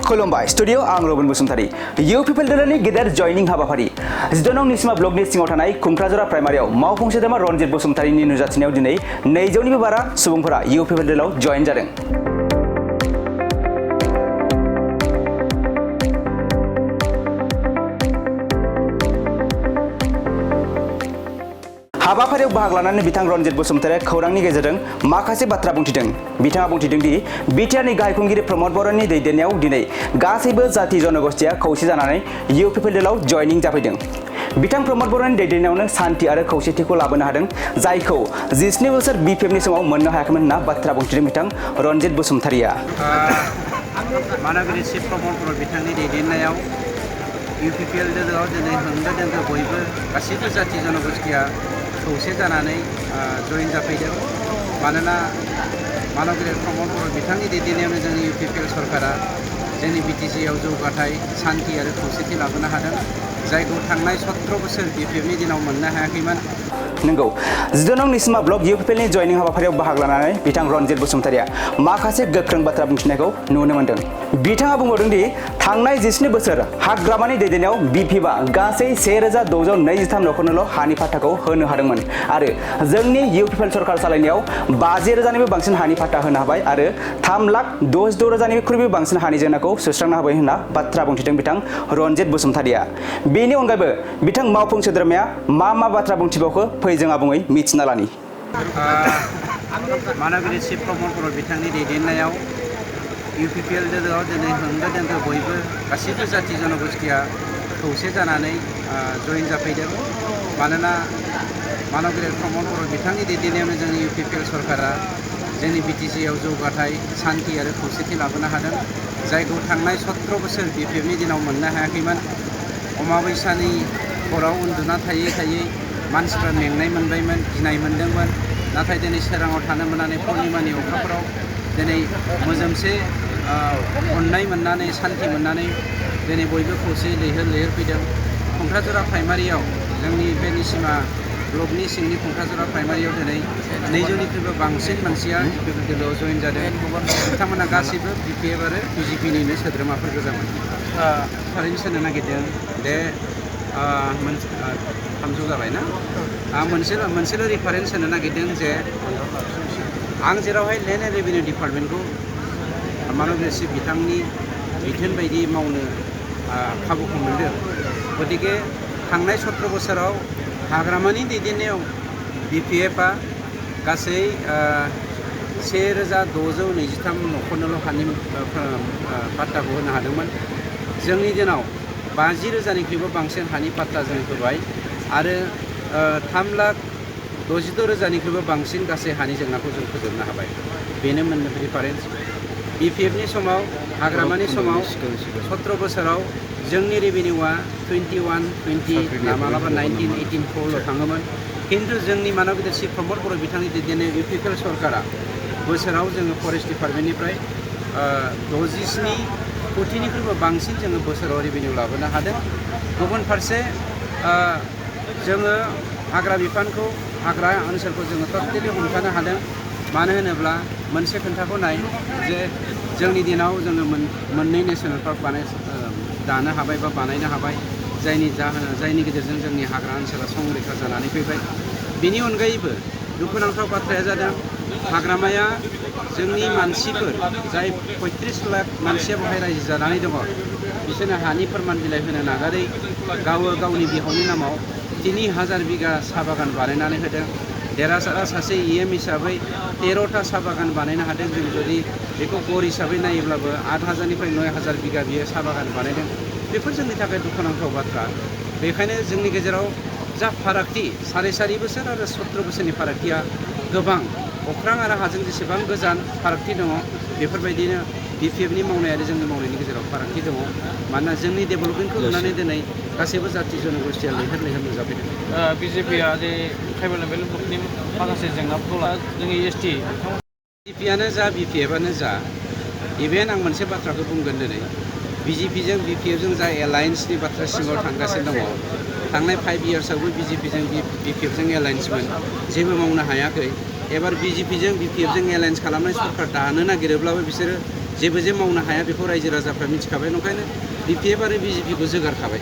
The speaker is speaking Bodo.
खुलुमबाय स्टुडियो आं रबिन बसुमतारी इउ पिपल दोलोनि गेदेर जयनिं हाबाफारि 12 नं निसिमा ब्लकनि सिङाव थानाय खुंख्राजरा प्राइमारियाव मावफुं सोद्रोमा रनजित बसुमतारीनि नुजाथिनायाव दिनै 200 निबो बारा सुबुंफोरा इउ पिपल दोलोआव जयेन जादों। हाबाफारियाव बाहागो लानानै बिथां रनजित बसुमतारीया खौरांनि गेजेरजों माखासे बाथ्रा बुंथिदों। बिथाङा बुंथिदों दि बिटिआरनि गाहाय खुंगिरि प्रमद बर'नि दैदेननायाव दिनै गासैबो जाति जनगोष्ठीया खौसे जानानै इउ पिपल दोलोआव जयनिं जाफैदों। बिथां प्रमद बर'नि दैदेननायावनो शान्ति आरो खौसेथिखौ लाबोनो हादों, जायखौ 17 बोसोर बिपिएफनि समाव मोननो हायाखैमोन होनना बाथ्रा बुंथिदों बिथां रनजित बसुमतारीया। मानगिरि श्री प्रमद बर' बिथांनि दैदेननायाव इउ पिपल दोलोआव दिनै होंगो दोंगो बयबो गासैबो जाति जनगोष्ठीया खौसे जानानै जयेन जाफैदों। मानोना मानगिरि प्रमद बर' बिथांनि दैदेननायावनो जोंनि इउ पिपल सरकारा जोंनि बिटिसिआव जौगाथाय शान्ति आरो खौसेथि लाबोनो हादों, जायखौ थांनाय 17 बोसोर बिपिएफनि दिनाव मोननो हायाखैमोन। नंगौ 12 नं निसिमा ब्लक इउ पिपलनि जयनिं हाबाफारियाव बाहागो लानानै बिथां रनजित बसुमतारीया माखासे गोख्रों बाथ्रा बुंथिनायखौ नुनो मोन्दों। बिथाङा बुंबावदों दि थांनाय 17 बोसोर हाग्रामानि दैदेननायाव बिपिएफआ गासै 1623 नखरनोल' हानि पाट्टाखौ होनो हादोंमोन आरो जोंनि इउ पिपल सरकार सालायनायाव 50,000निबो बांसिन हानि पाट्टा होनो हाबाय आरो 3,66,000निख्रुइबो बांसिन हानि जेंनाखौ सुस्रांनो हाबाय होनना बाथ्रा बुंथिदों बिथां रनजित बसुमतारीया। बेनि अनगायैबो बिथां मावफुं सोद्रोमाया मा बाथ्रा बुंथिबावखो फै जों आबुङै मिथिना लानि। मानगिरि श्री प्रमद बर' बिथांनि दैदेननायाव इउ पिपल दोलोआव दिनै होंगो दोंगो बयबो गासैबो जाति जनगोष्ठीया खौसे जानानै जयेन जाफैदों। मानोना मानगिरि प्रमद बर' बिथांनि दैदेननायावनो जोंनि इउ पिपल सरकारा जोंनि बिटिसिआव जौगाथाय शान्ति आरो खौसेथि लाबोनो हादों, जायखौ थांनाय 17 बोसोर बिपिएफनि दिनाव मोननो हायाखैमोन। अमाबैसानि हराव उन्दुना थायै थायै मानसिफ्रा मेंनाय मोनबायमोन, गिनाय मोन्दोंमोन, नाथाय दिनै सोराङाव थानो मोननानै पुर्निमानि अखाफोराव दिनै मोजोमसे अननाय मोननानै शान्ति मोननानै दिनै बयबो खौसेयै लैहोर लैहोर फैदों। खुंख्राजरा प्राइमारियाव जोंनि बे निसिमा ब्लकनि सिंनि खुंख्राजरा प्राइमारियाव दिनै 200निख्रुइबो बांसिन मानसिया इउ पिपल दोलोआव जयेन जादों। बिथांमोना गासैबो बिपिएफ आरो बिजेपिनिनो सोद्रोमाफोर गोजामोन। थारैनो सोंनो नागिरदों दे 300 जाबाय ना? आं मोनसेल' रिफारेन्स होनो नागिरदों जे आं जेरावहाय लेन्ड एन्ड रेभिनिउ डिपार्टमेन्टखौ मानगिरि श्री बिथांनि बिथोन बायदि मावनो खाबुखौ मोनदों, गतिके थांनाय 17 बोसोराव हाग्रामानि दैदेननायाव बिपिएफआ गासै 1623 नखरनोल' हानि पाट्टाखौ होनो हादोंमोन। जोंनि दिनाव 50,000निख्रुइबो बांसिन हानि पाट्टा जों होबाय आरो 3,66,000निख्रुइबो बांसिन गासै हानि जेंनाखौ जों फोजोबनो हाबाय। बेनो मोननो रिफारेन्स। बिपिएफनि समाव हाग्रामानि समाव 17 बोसोराव जोंनि रेभिनिउआ 21, 20 मालाबा 19, 18 थाङोमोन। खिन्थु जोंनि मानगिरि श्री प्रमद बर' बिथांनि दैदेननाय इउ पिपल सरकारा बोसोराव जोङो फरेस्ट डिपार्टमेन्टनिफ्राय 67 कोटिनिख्रुइबो बांसिन जोङो बोसोराव रेभिनिउ लाबोनो हादों। गुबुन फारसे जोङो हाग्रा बिफानखौ हाग्रा ओनसोलखौ जोङो टटेलि हमथानो हादों। मानो होनोब्ला मोनसे खोन्थाखौ नाय जे जोंनि दिनाव जोङो मोननै नेसनेल पार्क दानो हाबाय बा बानायनो हाबाय, जायनि गेजेरजों जोंनि हाग्रा ओनसोला संरैखा जानानै फैबाय। बेनि अनगायैबो दुखुनांथाव बाथ्राया जादों हाग्रामाया जोंनि मानसिफोर जाय 35 लाख मानसिया बेवहाय रायजो जानानै दङ, बिसोरनो हानि फोरमान बिलाइ होनो नागारै गावनि बिहावनि नामाव 3000 बिगा साहा बागान बानायनानै होदों। देरहासारा सासे EM हिसाबै 13टा साहा बागान बानायनो हादों। जों जुदि बेखौ गड़ हिसाबै नायोब्लाबो 8,000निफ्राय 9,000 बिगा बियो साहा बागान बानायदों। बेफोर जोंनि थाखाय दुखुनांथाव बाथ्रा। बेखायनो जोंनि गेजेराव जा फारागथि 4.5 बोसोर आरो 17 बोसोरनि फारागथिया गोबां, अख्रां आरो हाजों जेसेबां गोजान फारागथि दङ, बेफोरबायदिनो बिपिएफनि मावनाय आरो जोंनि मावनायनि गेजेराव फारागथि दङ। मानोना जोंनि डेभेलपमेन्टखौ नुनानै दिनै गासैबो जाति जनगोष्ठीया लैहोर लैहोर नुजाफैदों। बिजेपिया जे ट्राइबेल लेभेल ब्लकनि माखासे जेंनाफोरखौ जोंनि एसटि बिजेपिआनो जा बिपिएफआनो जा, इभेन आं मोनसे बाथ्राखौ बुंगोन दिनै बिजेपिजों बिपिएफजों जा एलायन्सनि बाथ्रा सिङाव थांगासिनो दङ, थांनाय 5 इयार्सआवबो बिजेपिजों बिपिएफजों एलायन्समोन, जेबो मावनो हायाखै। एबार बिजेपिजों बिपिएफजों एलायन्स खालामनाय सरकार दानो नागिरोब्लाबो बिसोरो जेबो जे मावनो हाया बेखौ रायजो राजाफ्रा मिथिखाबाय, ओंखायनो BPF आरो BJP खौ जोगारखाबाय।